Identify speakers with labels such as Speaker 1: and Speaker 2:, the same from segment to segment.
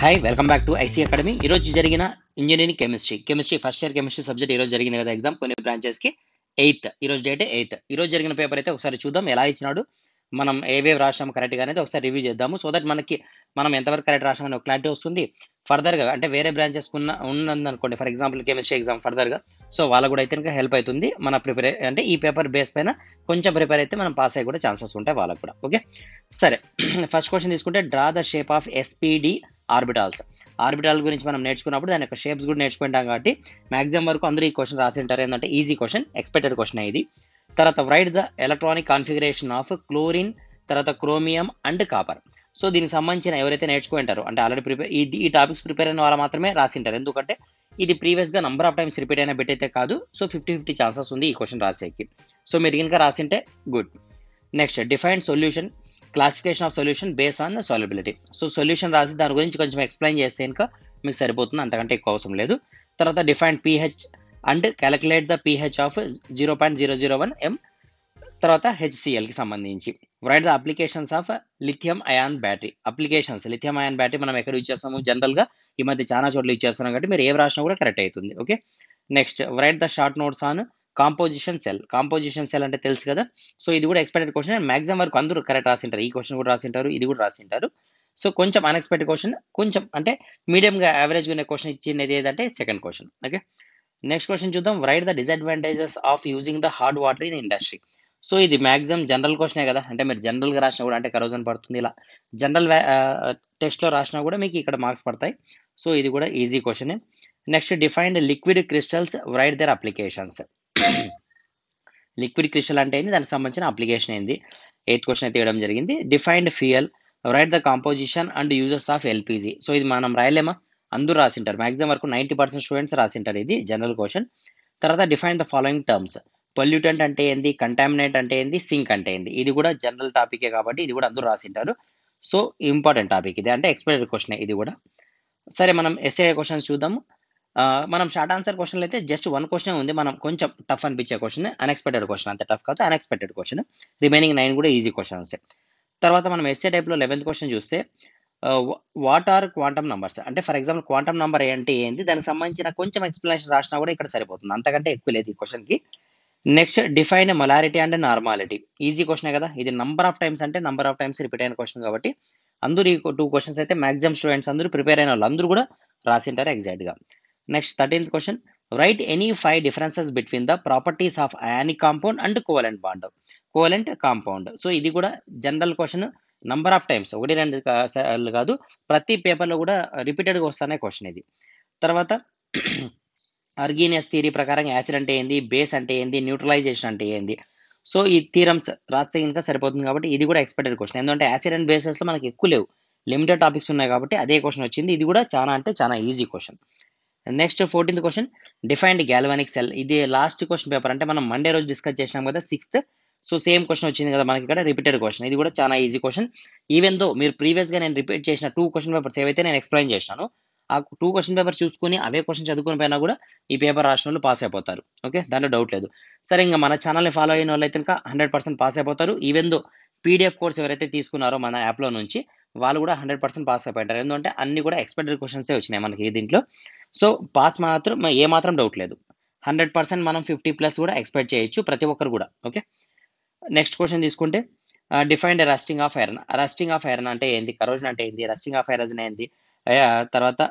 Speaker 1: Hi welcome back to IC academy. ఈరోజు జరిగిన engineering chemistry first year chemistry subject ఈరోజు జరిగింది కదా ఎగ్జామ్ కొన్ని బ్రాంచెస్కి 8th ఈరోజు డేట్ 8th. ఈరోజు జరిగిన పేపర్ అయితే ఒకసారి చూద్దాం ఎలా ఇచ్చినాడు, మనం ఏవేవి రాసాం కరెక్ట్గా అనేది ఒకసారి రివ్యూ చేద్దాము. సో దట్ మనం ఎంతవరకు కరెక్ట్ రాసామని ఒక క్లారిటీ వస్తుంది. ఫర్దర్గా అంటే వేరే బ్రాంచెస్ ఉన్నదనుకోండి, ఫర్ ఎగ్జాంపుల్ కెమిస్ట్రీ ఎగ్జామ్ ఫర్దర్గా, సో వాళ్ళకు కూడా అయితే హెల్ప్ అవుతుంది. మన ప్రిపేర్ అంటే ఈ పేపర్ బేస్ పైన కొంచెం ప్రిపేర్ అయితే మనం పాస్ అయ్యే కూడా ఛాన్సెస్ ఉంటాయి వాళ్ళకు కూడా. ఓకే సరే, ఫస్ట్ క్వశ్చన్ తీసుకుంటే draw the shape of SPD orbital గురించి మనం నేర్చుకున్నప్పుడు దాని యొక్క షేప్స్ కూడా నేర్చుకుంటాం కాబట్టి మాక్సిమం వరకు అందరూ ఈ క్వశ్చన్ రాసి ఉంటారు. ఏంటంటే ఈజీ క్వశ్చన్, ఎక్స్పెక్టెడ్ క్వశ్చన్ ఇది. తర్వాత right the electronic configuration of chlorine, తర్వాత క్రోమియం అండ్ కాపర్. సో దీనికి సంబంధించిన ఎవరైతే నేర్చుకుంటారో అంటే ఆల్రెడీ ఈ టాపిక్స్ ప్రిపేర్ అయిన వాళ్ళు మాత్రమే రాసింటారు. ఎందుకంటే ఇది ప్రీవియస్గా నంబర్ ఆఫ్ టైమ్స్ రిపీట్ అయిన బిట్ అయితే కాదు. సో 50-50 ఛాన్సెస్ ఉంది ఈ క్వశ్చన్ రాసేకి. సో మీరు కనుక రాసింటే good. Next define solution, classification of solution base on solubility. So solution రాసి దాని గురించి కొంచెం ఎక్స్ప్లెయిన్ చేస్తే ఇంకా మీకు సరిపోతుంది, అంతకంటే ఎక్కువ అవసరం లేదు. తర్వాత define pH and calculate the pH of 0.001 m. తర్వాత హెచ్సిఎల్కి సంబంధించి write the applications of lithium ion battery. Lithium ion battery మనం ఎక్కడ యూజ్ చేస్తాము, జనరల్గా ఈ మధ్య చాలా చోట్ల యూజ్ చేస్తున్నాం కాబట్టి మీరు ఏం రాసినా కూడా కరెక్ట్ అవుతుంది. Okay next right the short notes on composition cell అంటే తెలుసు కదా. సో ఇది కూడా ఎక్స్పెక్టెడ్ క్వశ్చన్ అండ్ మాక్సిమం వరకు అందరూ కరెక్ట్ రాసింటారు. ఈ క్వశ్చన్ కూడా రాసింటారు, ఇది కూడా రాసింటారు. సో కొంచెం అన్ఎక్స్పెక్టెడ్ క్వశ్చన్, కొంచెం అంటే మీడియంగా యావరేజ్గా ఉన్న క్వశ్చన్ ఇచ్చింది ఏదంటే second question. Okay next question చూద్దాం. Write the disadvantages of using the hard water in industry. So ఇది మాక్సిమం జనరల్ క్వశ్చనే కదా, అంటే మీరు జనరల్గా రాసినా కూడా అంటే కరోజన్ పడుతుంది, ఇలా జనరల్ టెస్ట్లో రాసినా కూడా మీకు ఇక్కడ మార్క్స్ పడతాయి. సో ఇది కూడా easy question. Next defined liquid crystals, right there applications. Liquid crystal అంటే ఏంది, దానికి సంబంధించిన అప్లికేషన్ ఏంది, 8th క్వశ్చన్ అయితే ఇవ్వడం జరిగింది. Defined fuel, right the composition and uses of LPG. So ఇది మనం రాయలేమా, అందరూ రాసింటారు, మాక్సిమం వరకు 90% స్టూడెంట్స్ రాసింటారు, ఇది జనరల్ క్వశ్చన్. తర్వాత define the following terms, pollutant అంటే ఏంది, కంటామినేట్ అంటే ఏంది, సింక్ అంటే ఏంది. ఇది కూడా జనరల్ టాపికే కాబట్టి ఇది కూడా అందరూ రాసింటారు. సో ఇంపార్టెంట్ టాపిక్ ఇది, అంటే ఎక్స్పెక్టెడ్ క్వశ్చన్ ఇది కూడా. సరే మనం ఎస్ఏ క్వశ్చన్స్ చూద్దాము. మనం షార్ట్ ఆన్సర్ క్వశ్చన్లు అయితే జస్ట్ 1 క్వశ్చన్ ఉంది, మనం కొంచెం టఫ్ అనిపించే క్వశ్చన్, అన్ఎక్స్పెక్టెడ్ క్వశ్చన్, అంతే టఫ్ కాదు, అన్ఎక్స్పెక్టెడ్ క్వశ్చన్. రిమైనింగ్ 9 కూడా ఈజీ క్వశ్చన్స్. తర్వాత మనం ఎస్ఏ టైప్లో 11th క్వశ్చన్ చూస్తే వాట్ ఆర్ క్వాంటమ్ నంబర్స్. అంటే ఫర్ ఎగ్జాంపుల్ క్వాంటమ్ నంబర్ అంటే ఏంటి, దానికి సంబంధించిన కొంచెం ఎక్స్ప్లెనేషన్ రాసినా కూడా ఇక్కడ సరిపోతుంది, అంతకంటే ఎక్కువ లేదు ఈ క్వశ్చన్కి. Next define molarity and normality. Easy question కదా, ఇది నంబర్ ఆఫ్ టైమ్స్ రిపీట్ అయిన క్వశ్చన్ కాబట్టి అందరూ ఈ 2 క్వశ్చన్స్ అయితే మాక్సిమం స్టూడెంట్స్ అందరూ ప్రిపేర్ అయిన వాళ్ళు అందరూ కూడా రాసింటారు ఎగ్జాక్ట్గా. Next 13th question right any 5 differences between the properties of ionic compound and covalent compound. So ఇది కూడా general question, number of times 1-2 సార్లు కాదు, ప్రతి పేపర్లో కూడా రిపీటెడ్గా వస్తానే క్వశ్చన్ ఇది. తర్వాత అర్గీనియస్ థియరీ ప్రకారం యాసిడ్ అంటే ఏంది, బేస్ అంటే ఏంది, న్యూట్రలైజేషన్ అంటే ఏంది. సో ఈ థీరమ్స్ రాస్తే ఇంకా సరిపోతుంది కాబట్టి ఇది కూడా ఎక్స్పెక్టెడ్ క్వశ్చన్. ఎందుకంటే యాసిడ్ అండ్ బేసెస్లో మనకి ఎక్కువ లేవు, లిమిటెడ్ టాపిక్స్ ఉన్నాయి కాబట్టి అదే క్వశ్చన్ వచ్చింది. ఇది కూడా చాలా అంటే చాలా easy question. Next 14th question defined galvanic cell. ఇది లాస్ట్ క్వశ్చన్ పేపర్, అంటే మనం మండే రోజు డిస్కస్ చేసినాం కదా 6th. సో సేమ్ క్వశ్చన్ వచ్చింది కదా మనకి ఇక్కడ, రిపీటెడ్ క్వశ్చన్. ఇది కూడా చాలా ఈజీ క్వశ్చన్. ఈవెన్ దో మీరు ప్రీవియస్గా నేను రిపీట్ చేసిన 2 క్వశ్చన్ పేపర్స్ ఏవైతే నేను ఎక్స్ప్లెయిన్ చేసినాను, ఆ 2 క్వశ్చన్ పేపర్ చూసుకుని అవే క్వశ్చన్ చదువుకుని పైన కూడా ఈ పేపర్ రాసిన వాళ్ళు పాస్ అయిపోతారు. ఓకే దాంట్లో డౌట్ లేదు. సరే ఇంకా మన ఛానల్ని ఫాలో అయిన వాళ్ళు అయితే ఇంకా 100% పాస్ అయిపోతారు. ఈవెన్ దో పీడిఎఫ్ కోర్స్ ఎవరైతే తీసుకున్నారో మన యాప్లో నుంచి వాళ్ళు కూడా 100% పాస్ అయిపోతారు. ఎందుకంటే అన్ని కూడా ఎక్స్పెక్టెడ్ క్వశ్చన్సే వచ్చినాయి మనకి దీంట్లో. సో పాస్ మాత్రం ఏమాత్రం డౌట్ లేదు, 100% మనం 50+ కూడా ఎక్స్పెక్ట్ చేయొచ్చు ప్రతి ఒక్కరు కూడా. ఓకే నెక్స్ట్ క్వశ్చన్ తీసుకుంటే డిఫైన్డ్ రస్టింగ్ ఆఫ్ ఐరన్ అంటే ఏంది, కరోజన్ అంటే ఏంది, రస్టింగ్ ఆఫ్ ఐరన్ ఏంది, తర్వాత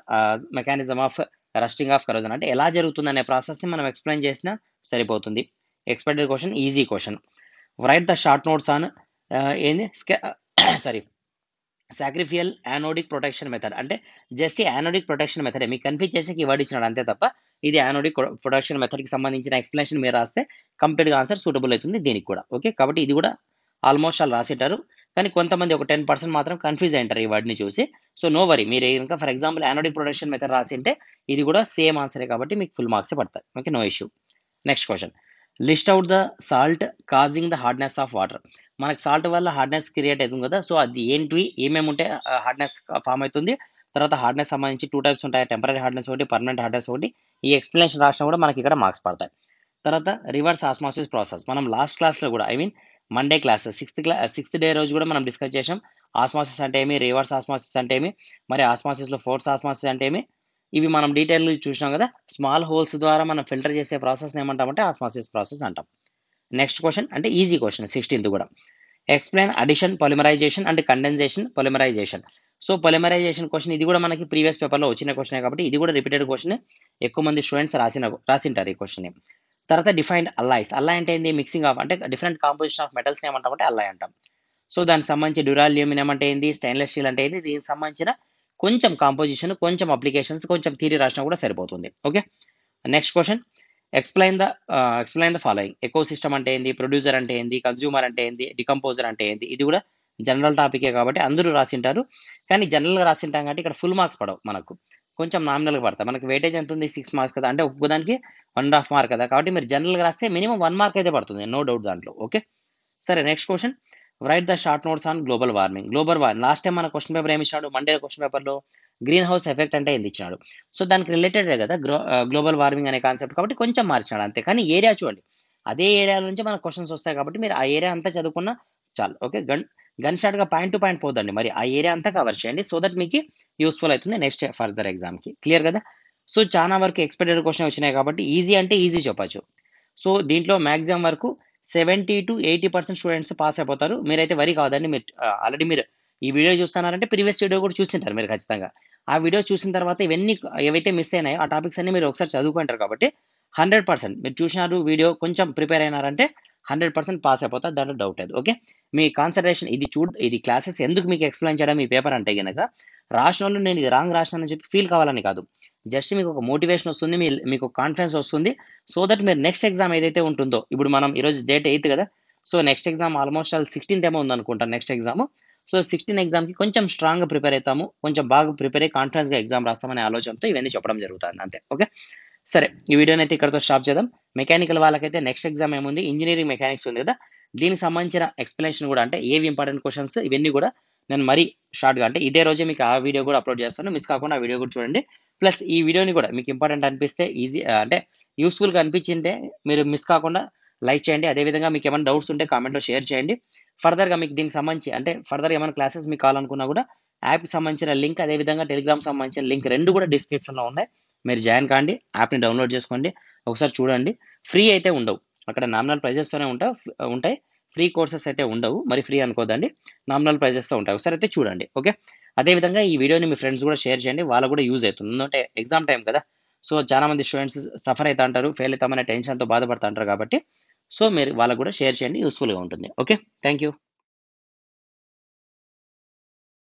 Speaker 1: mechanism of rusting of corrosion అంటే ఎలా జరుగుతుంది అనే ప్రాసెస్ని మనం ఎక్స్ప్లెయిన్ చేసినా సరిపోతుంది. Expected question, easy question. Right the short notes on ఏంది సాక్రిఫియల్ యానోడిక్ ప్రొటెక్షన్ మెథడ్. అంటే జస్ట్ యానోడిక్ ప్రొటెక్షన్ మెథడ్, మీకు కన్ఫ్యూజ్ చేసి కీవర్డ్ ఇచ్చినాడు అంతే తప్ప ఇది యానోడిక్ ప్రొటెక్షన్ మెథడ్కి సంబంధించిన ఎక్స్ప్లెనేషన్ మీరు రాస్తే కంప్లీట్గా ఆన్సర్ సూటబుల్ అవుతుంది దీనికి కూడా. ఓకే కాబట్టి ఇది కూడా ఆల్మోస్ట్ వాళ్ళు రాసింటారు, కానీ కొంతమంది ఒక 10% మాత్రం కన్ఫ్యూజ్ అయింటారు ఈ వర్డ్ని చూసి. సో నో వరీ, మీరు ఇంకా for example anodic protection method రాసింటే ఇది కూడా సేమ్ ఆన్సరే కాబట్టి మీకు ఫుల్ మార్క్స్ పడతాయి. Okay no issue. Next question list out the salt causing the hardness of water. మనకు సాల్ట్ వల్ల హార్డ్నెస్ క్రియేట్ అవుతుంది కదా, సో అది ఏంటివి ఏమేమి ఉంటే హార్డ్నెస్ ఫామ్ అవుతుంది. తర్వాత హార్డ్నెస్ సంబంధించి 2 టైప్స్ ఉంటాయి, టెంపరీ హార్డ్నెస్ ఒకటి, పర్మనెంట్ హార్డ్నెస్ ఒకటి. ఈ ఎక్స్ప్లెనేషన్ రాసినా కూడా మనకి ఇక్కడ మార్క్స్ పడతాయి. తర్వాత రివర్స్ ఆస్మాసిస్ ప్రాసెస్ మనం లాస్ట్ క్లాస్లో కూడా మండే క్లాస్ సిక్స్త్ డే రోజు కూడా మనం డిస్కస్ చేసాం. ఆస్మాసిస్ అంటే ఏమి, రివర్స్ ఆస్మాసిస్ అంటే ఏమి, మరి ఆస్మాసిస్లో ఫోర్స్ ఆస్మాసిస్ అంటే ఏమి, ఇవి మనం డీటెయిల్ చూసినాం కదా. స్మాల్ హోల్స్ ద్వారా మనం ఫిల్టర్ చేసే ప్రాసెస్ ఏమంటామంటే ఆస్మాసిస్ ప్రాసెస్ అంటాం. నెక్స్ట్ క్వశ్చన్ అంటే ఈజీ క్వశ్చన్ 16th కూడా. Explain addition, polymerisation and condensation, polymerisation. So polymerisation question ఇది కూడా మనకి ప్రీవియస్ పేపర్లో వచ్చిన క్వశ్చన్ కాబట్టి ఇది కూడా రిపీటెడ్ క్వశ్చన్. ఎక్కువ మంది స్టూడెంట్స్ రాసింటారు ఈ క్వశ్చన్. తర్వాత డిఫైన్డ్ అల్లాయిస్. అల్లాయ్ అంటే ఏంటి, మిక్సింగ్ ఆఫ్ అంటే డిఫరెంట్ కాంపోజిషన్ ఆఫ్ మెటల్స్ ఏమంటామంటే అల్లాయ్ అంటాం. సో దానికి సంబంధించి డ్యూరాలియం ఏమంటే ఏంటి, స్టెయిన్లెస్ స్టీల్ అంటే ఏంటి, దీనికి సంబంధించిన కొంచెం కాంపోజిషన్, కొంచెం అప్లికేషన్స్, కొంచెం థియరీ రాసినా కూడా సరిపోతుంది. Okay, next question. Explain the following. Eco system అంటే ఏంది, ప్రొడ్యూసర్ అంటే ఏంది, కన్జ్యూమర్ అంటే ఏంది, డికంపోజర్ అంటే ఏంది. ఇది కూడా జనరల్ టాపికే కాబట్టి అందరూ రాసింటారు. కానీ జనరల్గా రాసింటాం కాబట్టి ఇక్కడ ఫుల్ మార్క్స్ పడవు, మనకు కొంచెం నామినల్గా పడతాయి. మనకు వెయిటేజ్ ఎంత ఉంది, 6 మార్క్స్ కదా, అంటే ఒక్కోదానికి 1.5 మార్క్ కదా, కాబట్టి మీరు జనరల్గా రాస్తే మినిమం 1 మార్క్ అయితే పడుతుంది, నో డౌట్ దాంట్లో. ఓకే, సరే next question. Right the short notes on global warming. Last time మన క్వశ్చన్ పేపర్ ఏమి ఇచ్చాడు, మండే క్వశ్చన్ పేపర్లో గ్రీన్ హౌస్ ఎఫెక్ట్ అంటే ఏంది ఇచ్చినాడు. సో దానికి రిలేటెడ్ కదా గ్లోబల్ వార్మింగ్ అనే కాన్సెప్ట్, కాబట్టి కొంచెం మార్చాడు అంతే. కానీ ఏరియా చూడండి, అదే ఏరియా నుంచి మనకు క్వశ్చన్స్ వస్తాయి కాబట్టి మీరు ఆ ఏరియా అంతా చదువుకున్నా చాలు. ఓకే, గన్ షార్ట్గా పాయింట్ టు పాయింట్ పోదండి, మరి ఆ ఏరియా అంతా కవర్ చేయండి, సో దట్ మీకు యూస్ఫుల్ అవుతుంది నెక్స్ట్ ఫర్దర్ ఎగ్జామ్కి. క్లియర్ కదా. సో చాలా వరకు ఎక్స్పెక్టెడ్ క్వశ్చన్ వచ్చినాయి కాబట్టి ఈజీ అంటే ఈజీ చెప్పచ్చు. సో దీంట్లో మ్యాక్సిమం వరకు 70 to 80% స్టూడెంట్స్ పాస్ అయిపోతారు. మీరైతే వరి కావద్దండి. మీరు ఆల్రెడీ మీరు ఈ వీడియో చూస్తున్నారంటే ప్రీవియస్ వీడియో కూడా చూసింటారు మీరు ఖచ్చితంగా. ఆ వీడియో చూసిన తర్వాత ఇవన్నీ ఏవైతే మిస్ అయినాయో ఆ టాపిక్స్ అన్ని మీరు ఒకసారి చదువుకుంటారు కాబట్టి 100% మీరు చూసినారు, వీడియో కొంచెం ప్రిపేర్ అయినారంటే 100% పాస్ అయిపోతారు, దాంట్లో డౌట్ లేదు. ఓకే, మీ కాన్సన్ట్రేషన్ ఇది క్లాసెస్ ఎందుకు మీకు ఎక్స్ప్లెయిన్ చేయడం ఈ పేపర్ అంటే కనుక రాసిన వాళ్ళు నేను ఇది రాంగ్ రాసినానని చెప్పి ఫీల్ కావాలని కాదు, జస్ట్ మీకు ఒక మోటివేషన్ వస్తుంది, మీకు కాన్ఫిడెన్స్ వస్తుంది. సో దట్ మీరు నెక్స్ట్ ఎగ్జామ్ ఏదైతే ఉంటుందో, ఇప్పుడు మనం ఈరోజు డేట్ 8 కదా, so next exam almost 16th ఏమో ఉందనుకుంటాను నెక్స్ట్ ఎగ్జామ్. సో 16 ఎగ్జామ్కి కొంచెం స్ట్రాంగ్గా ప్రిపేర్ అవుతాము, కొంచెం బాగా ప్రిపేర్ అయ్యి కాన్ఫిడెన్స్గా ఎగ్జామ్ రాస్తామనే ఆలోచనతో ఇవన్నీ చెప్పడం జరుగుతుంది అంతే. ఓకే, సరే ఈ వీడియోని అయితే ఇక్కడతో స్టాప్ చేద్దాం. మెకానికల్ వాళ్ళకైతే నెక్స్ట్ ఎగ్జామ్ ఏముంది, ఇంజనీరింగ్ మెకానిక్స్ ఉంది కదా, దీనికి సంబంధించిన ఎక్స్ప్లెనేషన్ కూడా అంటే ఏవి ఇంపార్టెంట్ క్వశ్చన్స్ ఇవన్నీ కూడా నేను మరీ షార్ట్గా అంటే ఇదే రోజే మీకు ఆ వీడియో కూడా అప్లోడ్ చేస్తాను, మిస్ కాకుండా ఆ వీడియో కూడా చూడండి. ప్లస్ ఈ వీడియోని కూడా మీకు ఇంపార్టెంట్ అనిపిస్తే ఈజీ అంటే యూస్ఫుల్గా అనిపించింటే మీరు మిస్ కాకుండా లైక్ చేయండి. అదేవిధంగా మీకు ఏమైనా డౌట్స్ ఉంటే కామెంట్లో షేర్ చేయండి. ఫర్దర్గా మీకు దీనికి సంబంధించి అంటే ఫర్దర్ ఏమైనా క్లాసెస్ మీకు కావాలనుకున్నా కూడా యాప్కి సంబంధించిన లింక్, అదేవిధంగా టెలిగ్రామ్ సంబంధించిన లింక్ రెండు కూడా డిస్క్రిప్షన్లో ఉన్నాయి. మీరు జాయిన్ కాండి, యాప్ని డౌన్లోడ్ చేసుకోండి, ఒకసారి చూడండి. ఫ్రీ అయితే ఉండవు, అక్కడ నామినల్ ప్రైజెస్తోనే ఉంటాయి. ఫ్రీ కోర్సెస్ అయితే ఉండవు, మరి ఫ్రీ అనుకోదండి, నామినల్ ప్రైజెస్తో ఉంటాయి. ఒకసారి అయితే చూడండి. ఓకే, అదేవిధంగా ఈ వీడియోని మీ ఫ్రెండ్స్ కూడా షేర్ చేయండి, వాళ్ళకు కూడా యూజ్ అవుతుంది. ఎందుకంటే ఎగ్జామ్ టైం కదా, సో చాలా మంది స్టూడెంట్స్ సఫర్ అవుతా అంటారు, ఫెయిల్ అవుతామనే టెన్షన్తో బాధపడుతూ ఉంటారు కాబట్టి సో మీరు వాళ్ళకు కూడా షేర్ చేయండి, యూస్ఫుల్గా ఉంటుంది. Okay, thank you.